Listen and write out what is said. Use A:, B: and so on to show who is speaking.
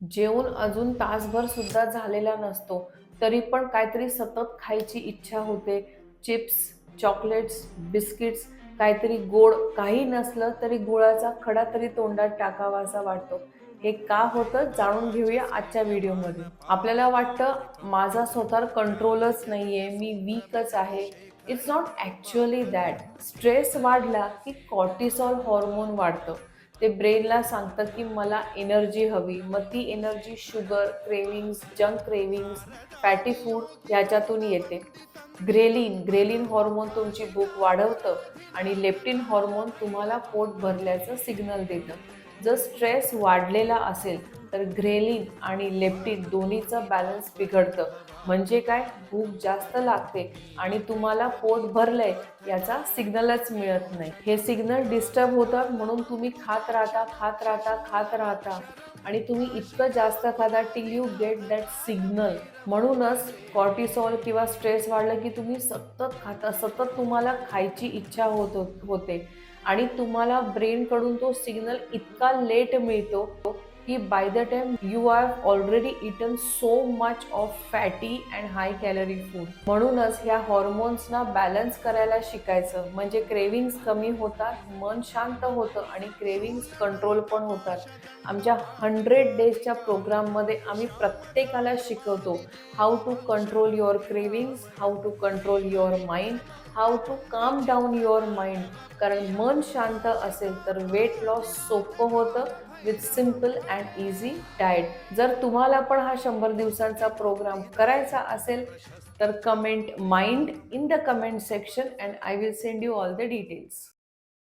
A: जेवून अजून तासभर सुद्धा झालेला नसतो, तरी पण काहीतरी सतत खायची इच्छा होते. चिप्स, चॉकलेट्स, बिस्किट्स, काहीतरी गोड, काही नसलं तरी गुळाचा खडा तरी तोंडात टाकावासा वाटतो. हे का होतं जाणून घेऊया आजच्या व्हिडिओमध्ये. आपल्याला वाटतं माझा स्वतःवर कंट्रोलच नाहीये, मी वीकच आहे. It's not actually that. Stress वाढला की कॉर्टिसॉल हार्मोन वाढतं. ते ब्रेनला सांगतं की मला एनर्जी हवी. मग ती energy sugar cravings, junk cravings, fatty food ह्याच्यातून येते. ग्रेलिन हॉर्मोन तुमची भूक वाढवतं आणि लेप्टिन हॉर्मोन तुम्हाला पोट भरल्याचं सिग्नल देतं. जर स्ट्रेस वाढलेला असेल तर ग्रेलिन आणि लेप्टिन दोन्हीचं बॅलन्स बिघडतं. म्हणजे काय, भूक जास्त लागते आणि तुम्हाला पोट भरलंय याचा सिग्नलच मिळत नाही. हे सिग्नल डिस्टर्ब होतात म्हणून तुम्ही खात राहता आणि तुम्ही इतकं जास्त खाता till you get that signal. म्हणूनच कॉर्टिसॉल किंवा स्ट्रेस वाढलं की तुम्ही सतत खाता, सतत तुम्हाला खायची इच्छा होते आणि तुम्हाला ब्रेनकडून तो सिग्नल इतका लेट मिळतो की by the time you have already eaten so much of fatty and high calorie food. म्हणूनच ह्या हॉर्मोन्सना बॅलन्स करायला शिकायचं, म्हणजे क्रेविंग्स कमी होतात, मन शांत होतं आणि क्रेविंग्स कंट्रोल पण होतात. आमच्या 100 डेजच्या प्रोग्राममध्ये आम्ही प्रत्येकाला शिकवतो how to control your cravings, how to control your mind, how to calm down your mind. कारण मन शांत असेल तर वेट लॉस सोपं होतं with simple and easy diet. जर तुम्हाला पण हा 100 दिवसांचा प्रोग्राम करायचा असेल तर comment mind in the comment section and I will send you all the details.